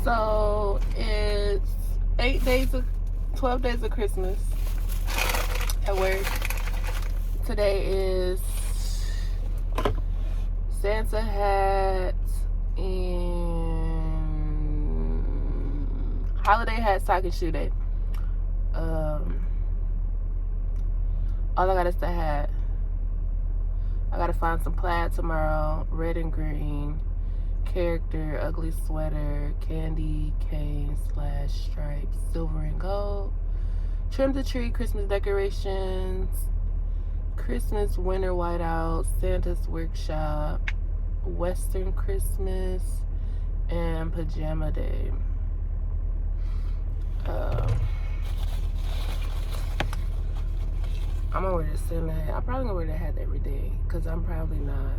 So it's 12 days of Christmas at work. Today is Santa hats and holiday hat, sock and shoe day. All I got is the hat. I gotta find some plaid tomorrow, red and green, character, ugly sweater, candy cane / stripes, silver and gold, trim the tree, Christmas decorations, Christmas winter whiteout, Santa's workshop, Western Christmas, and pajama day. I'm gonna wear the Santa hat. I'm probably gonna wear the hat every day because I'm probably not.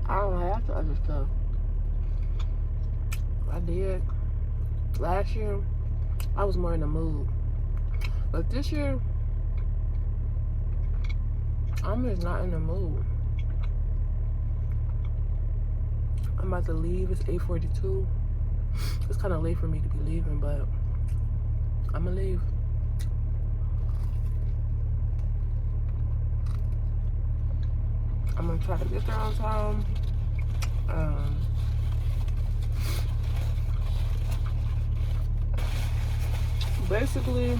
I don't have to other stuff. I did last year. I was more in the mood, but this year I'm just not in the mood. I'm about to leave. It's 8:42. It's kind of late for me to be leaving, but I'm gonna leave. I'm gonna try to get there on time. Basically,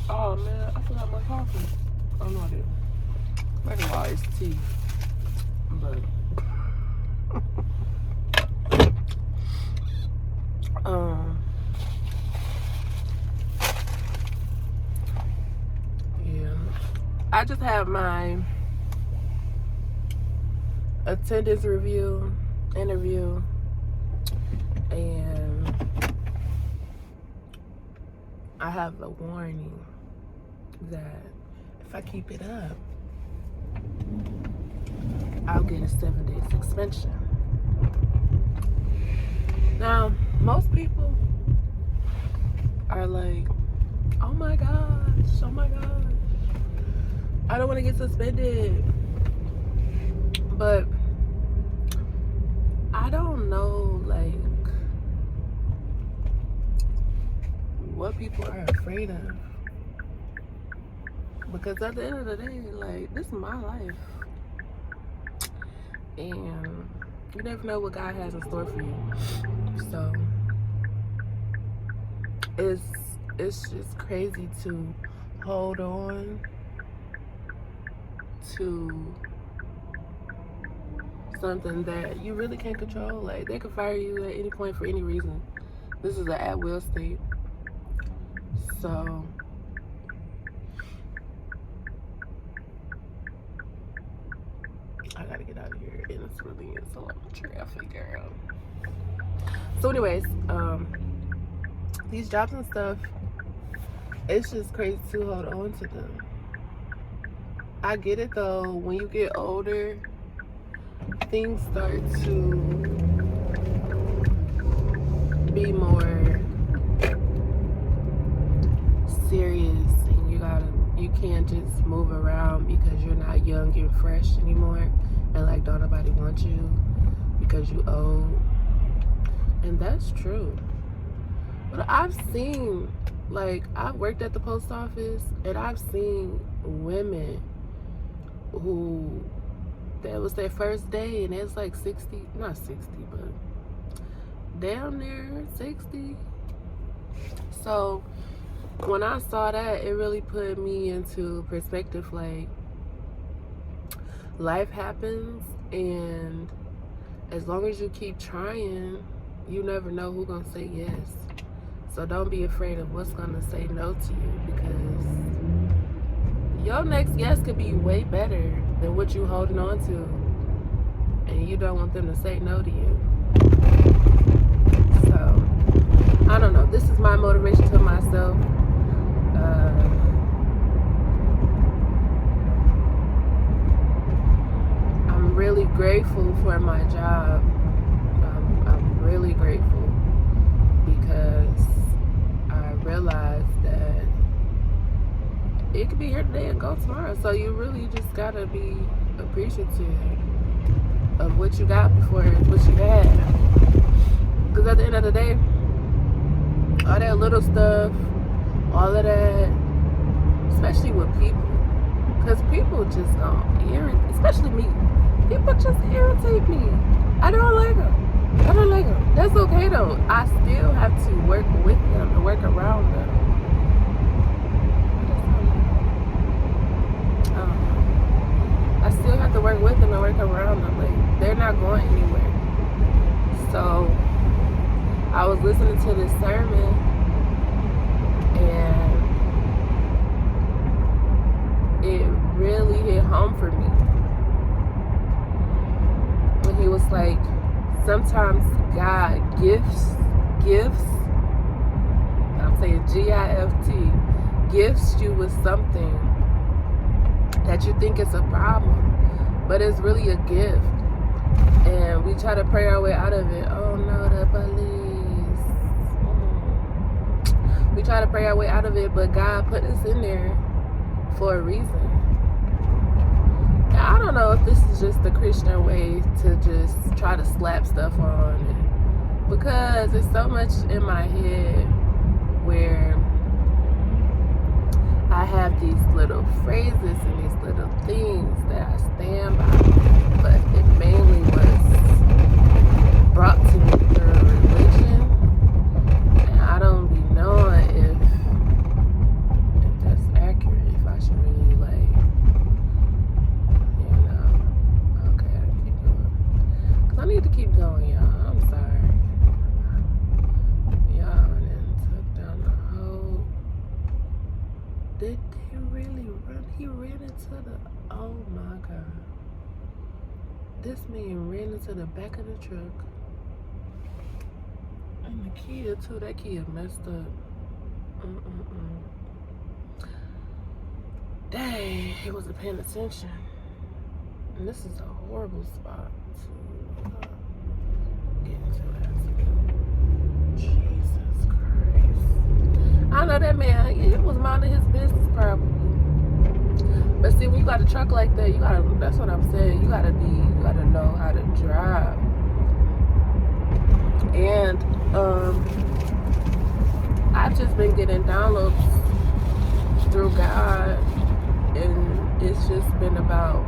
oh man, I forgot my coffee. Oh no, I didn't. Maybe why it's tea, but yeah. I just have my attendance review, interview, and I have a warning that if I keep it up, I'll get a 7-day suspension. Now, most people are like, oh my gosh, I don't want to get suspended. But I don't know, like, what people are afraid of. Because at the end of the day, like, this is my life. And you never know what God has in store for you. So it's just crazy to hold on to something that you really can't control. Like, they could fire you at any point for any reason. This is an at-will state. So I gotta get out of here, and it's really a lot of traffic, girl. So anyways, these jobs and stuff, it's just crazy to hold on to them. I get it though, when you get older, things start to be more serious, and you can't just move around because you're not young and fresh anymore, and like don't nobody want you because you old. And that's true. But I've seen, like, I've worked at the post office, and I've seen women who, that was their first day, and it's like 60, not 60, but down there 60. So when I saw that, it really put me into perspective. Like, life happens, and as long as you keep trying, you never know who's gonna say yes. So don't be afraid of what's gonna say no to you, because your next yes could be way better than what you holding on to, and you don't want them to say no to you. So I don't know, this is my motivation to myself. I'm really grateful for my job. I'm really grateful, because I realized that it could be here today and go tomorrow. So you really just gotta be appreciative. of what you got before what you had. Because at the end of the day, all that little stuff, all of that, especially with people, because people just don't irritate, especially me. People just irritate me. I don't like them. I don't like them. That's okay though. I still have to work with them and work around them. I still have to work with them and work around them. Like, they're not going anywhere. So I was listening to this sermon, and it really hit home for me when he was like, sometimes God gifts, I'm saying G-I-F-T, gifts you with something that you think is a problem, but it's really a gift. And we try to pray our way out of it. Oh no, the police. We try to pray our way out of it, but God put us in there for a reason. And I don't know if this is just the Christian way to just try to slap stuff on it, because there's so much in my head where I have these little phrases and these little things that I stand by, but it mainly was brought to me through religion, and I don't be knowing if that's accurate, if I should really okay, I keep going, because I need to keep going, y'all. I'm sorry. Y'all done took down the whole... Did he really run? He ran into the... Oh my God. This man ran into the back of the truck. And the kid too. That kid messed up. Dang, he wasn't paying attention. And this is a horrible spot to get into that. Jesus Christ. I know that man, he was minding his business probably. But see, when you got a truck like that, you gotta, that's what I'm saying, you gotta know how to drive. And I've just been getting downloads through God, and it's just been about,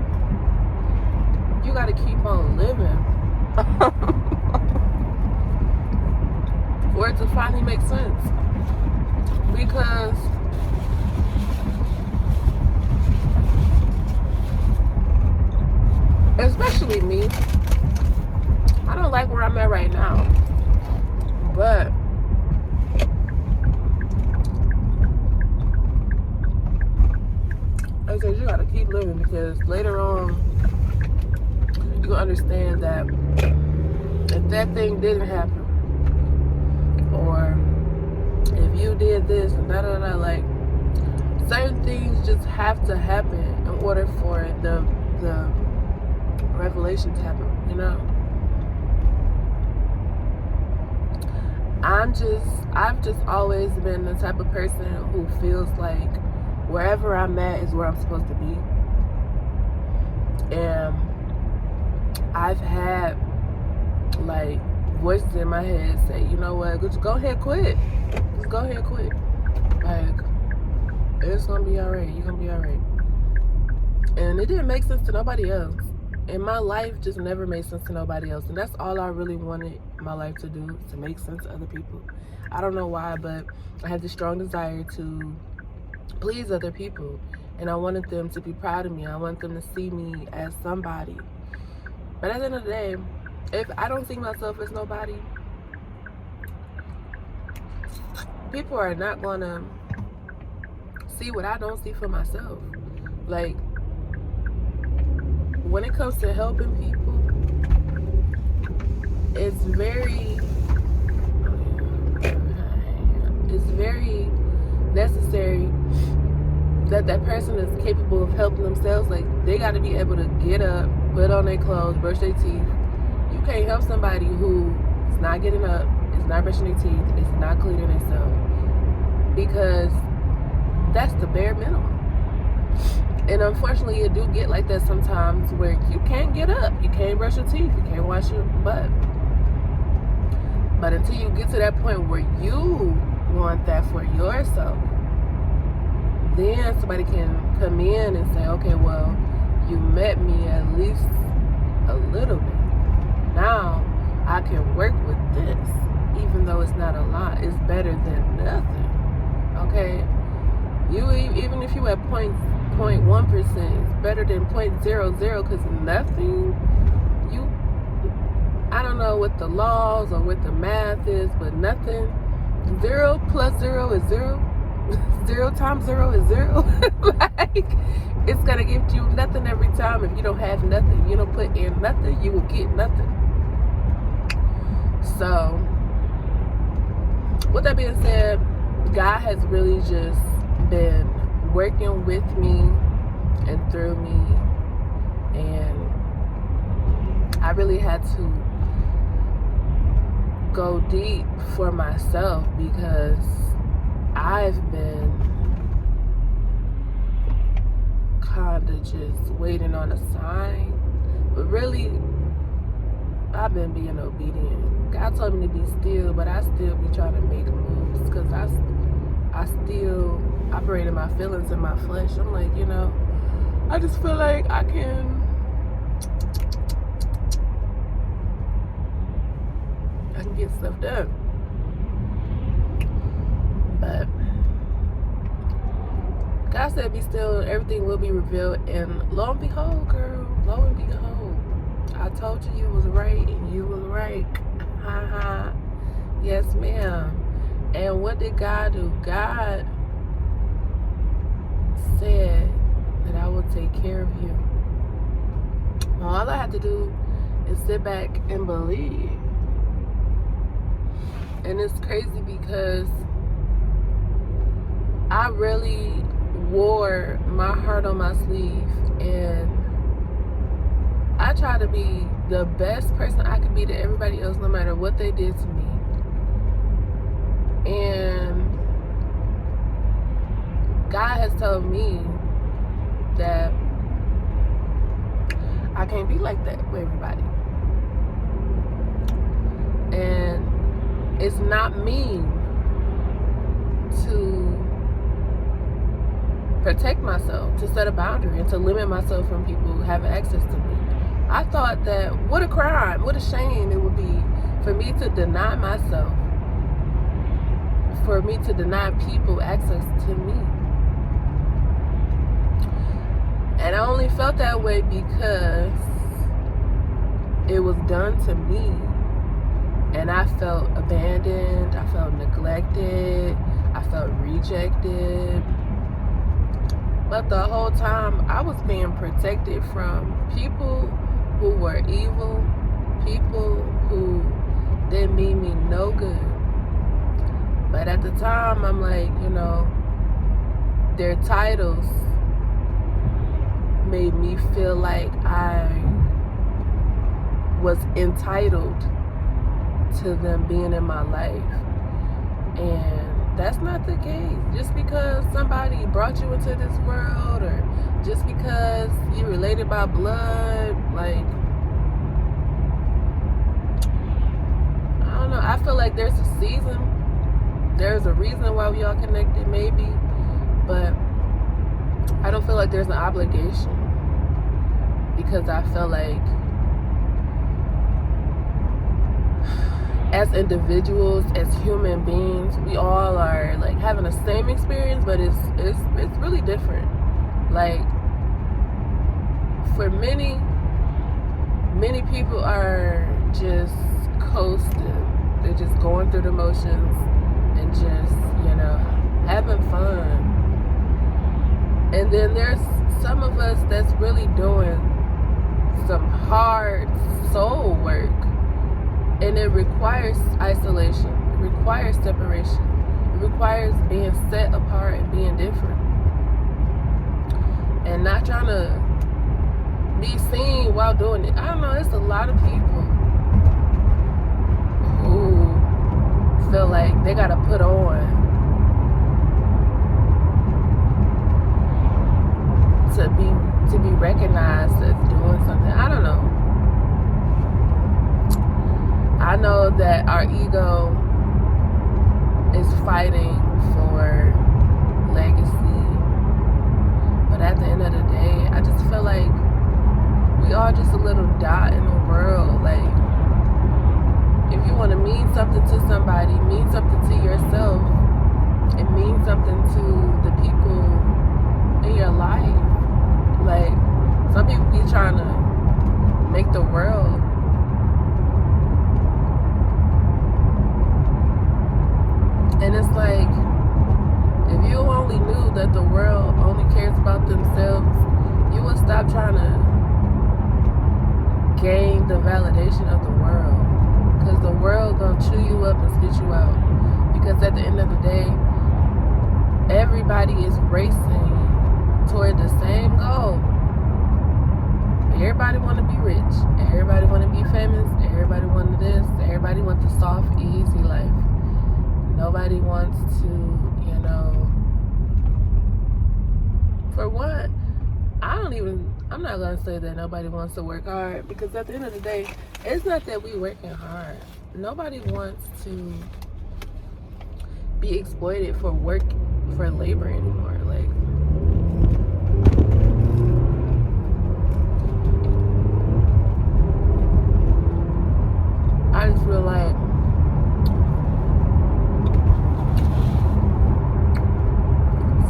you gotta keep on living for it to finally make sense. Because especially me, I don't like where I'm at right now, but I said you gotta keep living, because later on you understand that if that thing didn't happen, or if you did this and da-da-da, like, certain things just have to happen in order for the revelation to happen, you know? I've just always been the type of person who feels like wherever I'm at is where I'm supposed to be. And I've had, like, voices in my head say, you know what, just go ahead, quit. Just go ahead, quit. Like, it's gonna be alright. You're gonna be alright. And it didn't make sense to nobody else. And my life just never made sense to nobody else. And that's all I really wanted my life to do, to make sense to other people. I don't know why, but I had this strong desire to please other people. And I wanted them to be proud of me. I wanted them to see me as somebody. But at the end of the day, if I don't see myself as nobody, people are not gonna see what I don't see for myself. Like, when it comes to helping people, it's very necessary that that person is capable of helping themselves. Like, they got to be able to get up, put on their clothes, brush their teeth. You can't help somebody who is not getting up, is not brushing their teeth, is not cleaning themselves, because that's the bare minimum. And unfortunately, it do get like that sometimes where you can't get up, you can't brush your teeth, you can't wash your butt. But until you get to that point where you want that for yourself, then somebody can come in and say, okay, well, you met me at least a little bit. Now I can work with this, even though it's not a lot. It's better than nothing. Okay, you even if you at 0.1%, it's better than 0.00, because nothing. I don't know what the laws or what the math is, but nothing. 0 plus 0 is 0. 0 times 0 is 0. Like, it's gonna give you nothing every time. If you don't have nothing, you don't put in nothing, you will get nothing. So, with that being said, God has really just been working with me and through me, and I really had to go deep for myself, because I've been kind of just waiting on a sign, but really I've been being obedient. God told me to be still, but I still be trying to make moves, because I still operate in my feelings and my flesh. I'm like, I just feel like I can get stuff done. But God said be still, everything will be revealed. And lo and behold, girl, lo and behold, I told you was right and you was right. Ha. Yes, ma'am. And what did God do? God said that I will take care of you. Well, all I have to do is sit back and believe. And it's crazy because I really wore my heart on my sleeve, and I try to be the best person I could be to everybody else, no matter what they did to me. And God has told me that I can't be like that with everybody. And it's not mean to protect myself, to set a boundary, and to limit myself from people who have access to me. I thought that what a crime, what a shame it would be for me to deny myself, for me to deny people access to me. And I only felt that way because it was done to me. And I felt abandoned, I felt neglected, I felt rejected. But the whole time I was being protected from people who were evil, people who didn't mean me no good. But at the time, I'm like, their titles made me feel like I was entitled to them being in my life. And that's not the case. Just because somebody brought you into this world, or just because you related by blood, like, I don't know. I feel like there's a season, there's a reason why we all connected, maybe, but I don't feel like there's an obligation, because I feel like as individuals, as human beings, we all are like having the same experience, but it's really different. Like, for many people are just coasting. They're just going through the motions and just, having fun. And then there's some of us that's really doing some hard soul work. And it requires isolation. It requires separation. It requires being set apart and being different. And not trying to be seen while doing it. I don't know, it's a lot of people who feel like they gotta put on to be recognized as doing something. I don't know. I know that our ego is fighting for legacy, but at the end of the day, I just feel like we are just a little dot in the world. Like, if you want to mean something to somebody, mean something to yourself, and mean something to the people in your life. Like, some people be trying to make the world and it's like, if you only knew that the world only cares about themselves, you would stop trying to gain the validation of the world. Because the world gonna chew you up and spit you out. Because at the end of the day, everybody is racing toward the same goal. Everybody want to be rich. Everybody want to be famous. Everybody want this. Everybody wants the soft, easy life. Nobody wants to, for one, I'm not going to say that nobody wants to work hard, because at the end of the day, it's not that we working hard. Nobody wants to be exploited for labor anymore. Like, I just feel like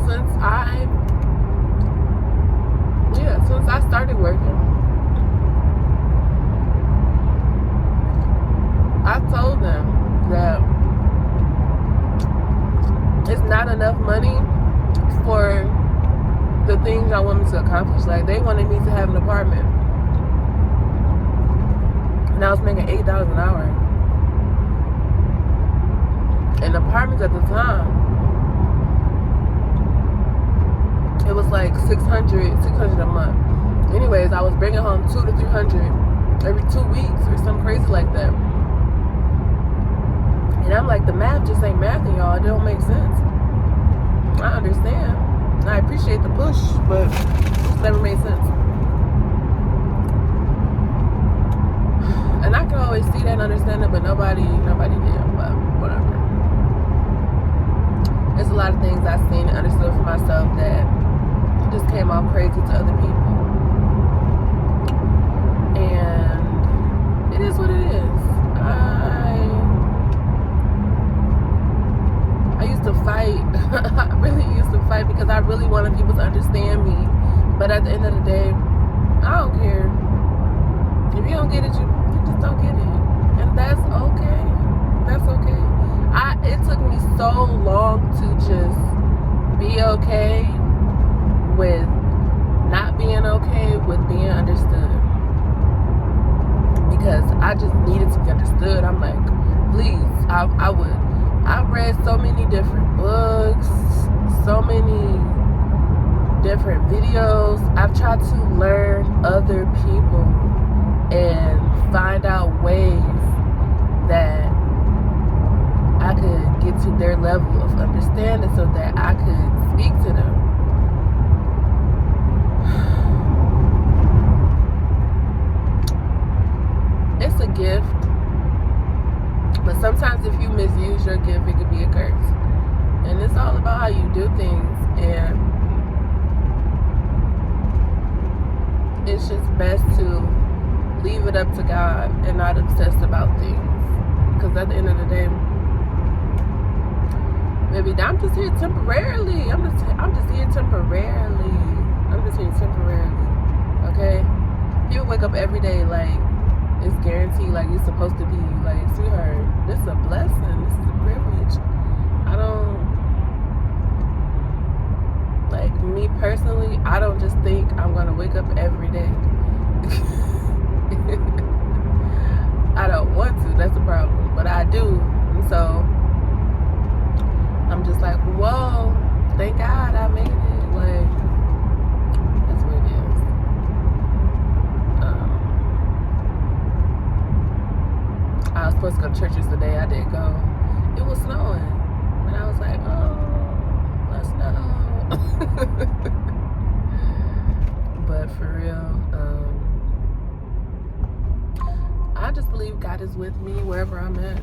since I started working, I told them that it's not enough money for the things I wanted to accomplish. Like, they wanted me to have an apartment, and I was making $8 an hour. And apartments at the time, it was like $600 a month. Anyways, I was bringing home $200 to $300 every 2 weeks or something crazy like that. And I'm like, the math just ain't mathing, y'all. It don't make sense. I understand. I appreciate the push, but it's never made sense. And I can always see that and understand it, but nobody did. But whatever. There's a lot of things I've seen and understood for myself that just came off crazy to other people. And it is what it is. I used to fight. I really used to fight because I really wanted people to understand me. But at the end of the day, I don't care. If you don't get it, you just don't get it. And that's okay. That's okay. It took me so long to just be okay with not being okay with being understood, because I just needed to be understood. I'm like, please, I've read so many different books, so many different videos. I've tried to learn other people and find out ways that I could get to their level of understanding so that I could speak to them. It's a gift, but sometimes if you misuse your gift, it could be a curse. And it's all about how you do things, and it's just best to leave it up to God and not obsess about things. Because at the end of the day, maybe I'm just here temporarily. I'm just here temporarily. Okay? People wake up every day like it's guaranteed, like you're supposed to be. Like, sweetheart, this is a blessing. This is a privilege. I don't, like, me personally, I don't just think I'm gonna wake up every day. I don't want to. That's the problem. But I do. And so I'm just like, whoa, thank God I made it. Like, that's what it is. I was supposed to go to church yesterday. I didn't go. It was snowing. And I was like, oh, let's snow. But But for real, I just believe God is with me wherever I'm at.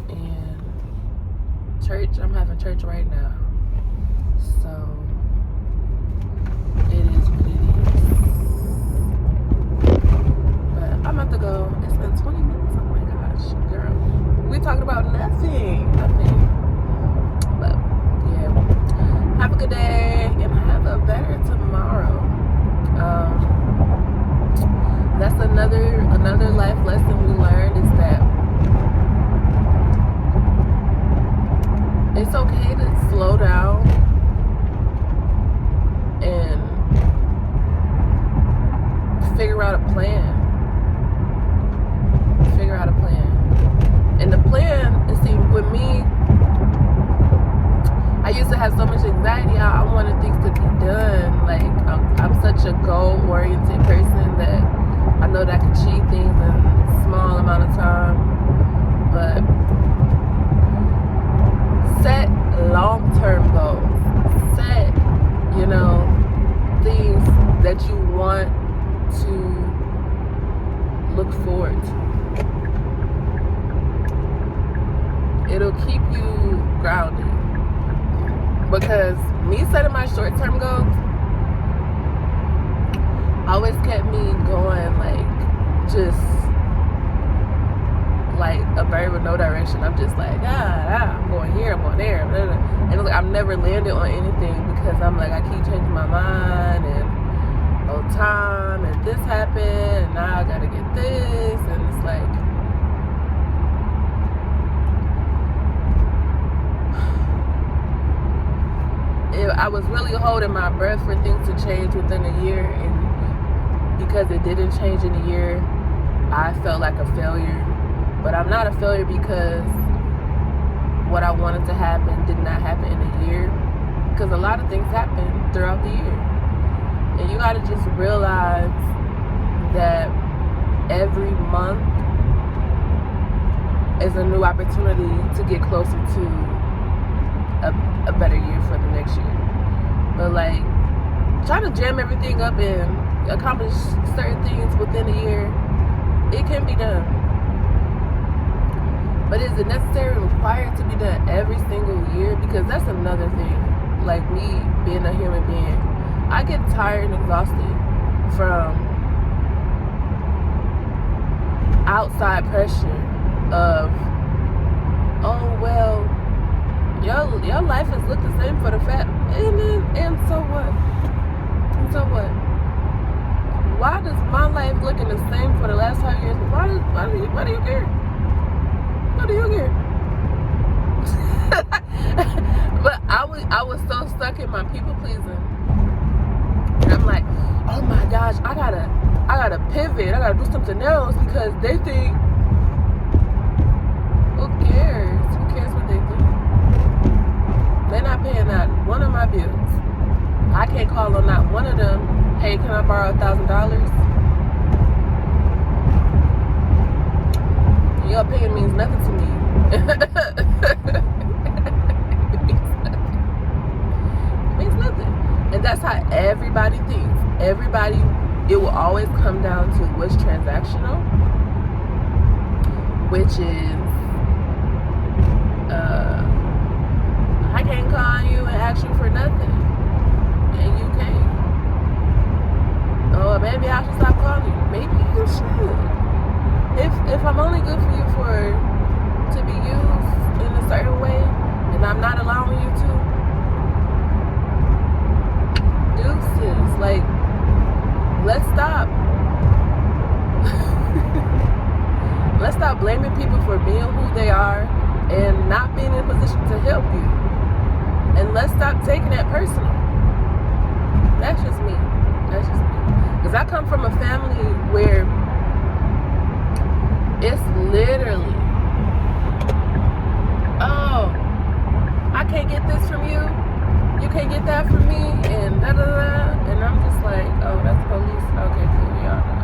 And church, I'm having church right now. So it is what it is. But I'm about to go. It's been 20 minutes. Oh my gosh, girl. We talking about nothing. But yeah. Have a good day and have a better tomorrow. That's another life lesson we learned is that it's okay to slow down and figure out a plan. And the plan is, see, with me, I used to have so much anxiety. I wanted things to be done. Like, I'm such a goal-oriented person that I know that I can achieve things in a small amount of time. But set long-term goals. Set, things that you want to look forward to. It'll keep you grounded. Because me setting my short-term goals always kept me going, just like a bird with no direction. I'm just like, I'm going here, I'm going there. And it's like I've never landed on anything because I'm like, I keep changing my mind and time and this happened and now I gotta get this. And it's like, I was really holding my breath for things to change within a year, and because it didn't change in a year, I felt like a failure. But I'm not a failure because what I wanted to happen did not happen in a year, because a lot of things happen throughout the year. And you gotta just realize that every month is a new opportunity to get closer to a better year for the next year. But trying to jam everything up and accomplish certain things within a year, it can be done. But is it necessary and required to be done every single year? Because that's another thing. Like me being a human being, I get tired and exhausted from outside pressure of, your life has looked the same for the and so what? And so what? Why does my life looking the same for the last 5 years? Why do you care? What do you care? But I was so stuck in my people pleasing. And I'm like, oh my gosh, I gotta pivot. I gotta do something else because they think. Who cares? Who cares what they think? They're not paying not one of my bills. I can't call on not one of them. Hey, can I borrow $1,000? Your opinion means nothing to me. It means nothing. And that's how everybody thinks. It will always come down to what's transactional, which is, I can't call you and ask you for nothing, and you can't. Oh, maybe I should stop calling you. Maybe you should. If I'm only good for you to be used in a certain way, and I'm not allowing you to, deuces. Let's stop. Let's stop blaming people for being who they are and not being in a position to help you. And let's stop taking that personal. That's just me. Because I come from a family where it's literally, oh, I can't get this from you. You can't get that from me. And da-da-da. And I'm just like, oh, that's police. Okay, cool. Y'all know.